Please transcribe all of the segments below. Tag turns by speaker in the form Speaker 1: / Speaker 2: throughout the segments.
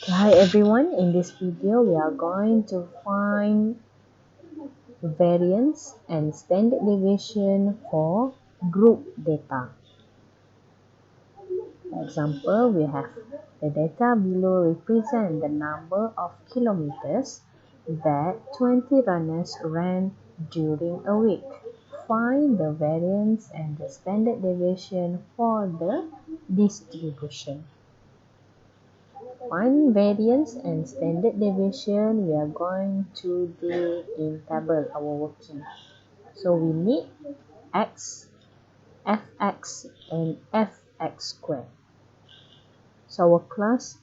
Speaker 1: Hi everyone, in this video we are going to find variance and standard deviation for group data. For example, we have the data below represent the number of kilometers that 20 runners ran during a week. Find the variance and the standard deviation for the distribution. Find variance and standard deviation we are going to do in table our working. So we need x, fx and fx squared. So our class,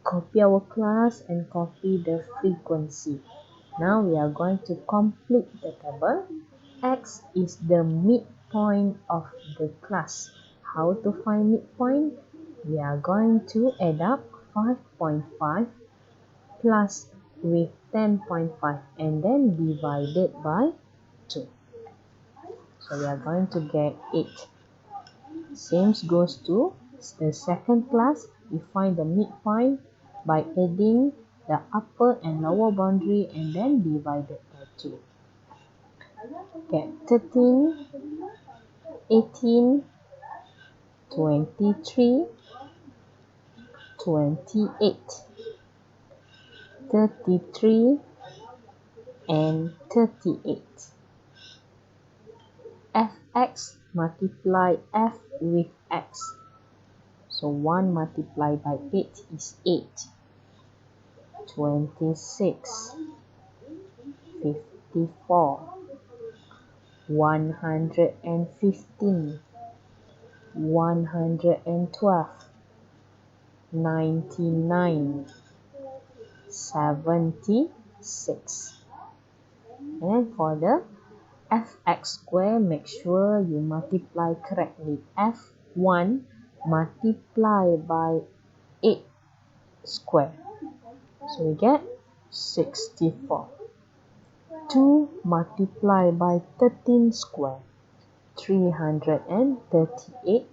Speaker 1: copy our class and copy the frequency. Now we are going to complete the table. X is the midpoint of the class. How to find midpoint? We are going to add up 5.5 plus with 10.5 and then divided by 2. So we are going to get 8. Same goes to the second class. We find the midpoint by adding the upper and lower boundary and then divided by 2. Get 13, 18, 23, 28, 33 and 38. Fx multiply f with x. So 1 multiplied by 8 is 8. 26, 54, 115, 112, 99, 76. And for the fx square, make sure you multiply correctly. F1 multiply by 8 square. So we get 64. 2 multiply by 13 square. 338.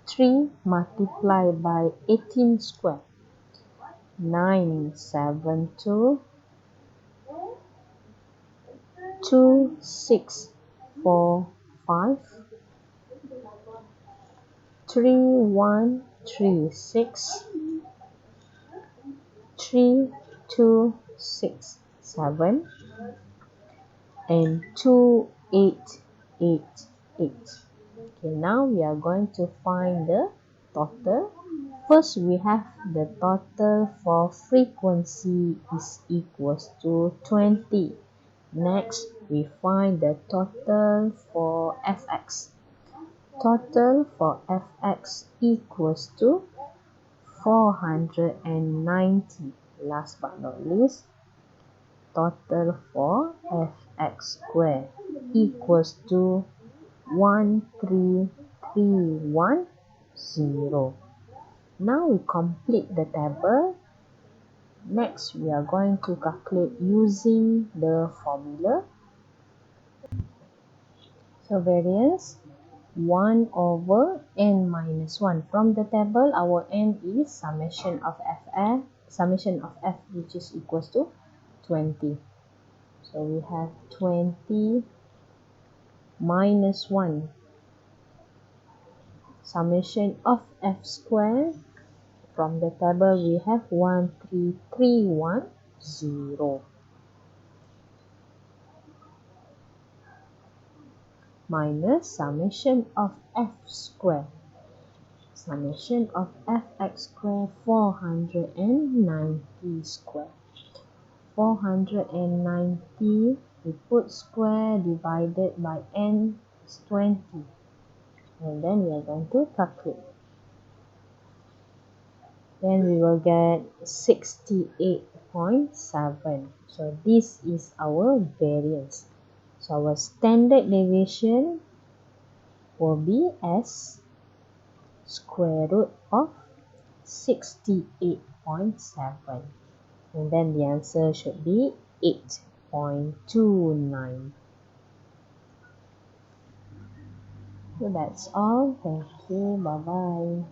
Speaker 1: 3 multiply by 18 square. 972. 2, 6, 4, 5, 3, 1, 3, 6, 3, 2, 6, 7, and 2, 8, 8, 8. Okay, now we are going to find the total. First, we have the total for frequency is equals to 20. Next, we find the total for fx. Total for fx equals to 490. Last but not least, total for fx squared equals to 13310. Now we complete the table. Next, we are going to calculate using the formula. So variance 1 over n minus 1. From the table, our n is summation of f, which is equals to 20. So we have 20 minus 1. Summation of f squared. From the table, we have 13310 minus summation of f squared. Summation of fx squared 490 squared. 490, we put square divided by n is 20. And then we are going to calculate. Then we will get 68.7. So this is our variance. So our standard deviation will be as square root of 68.7. And then the answer should be 8.29. So that's all. Thank you. Bye-bye.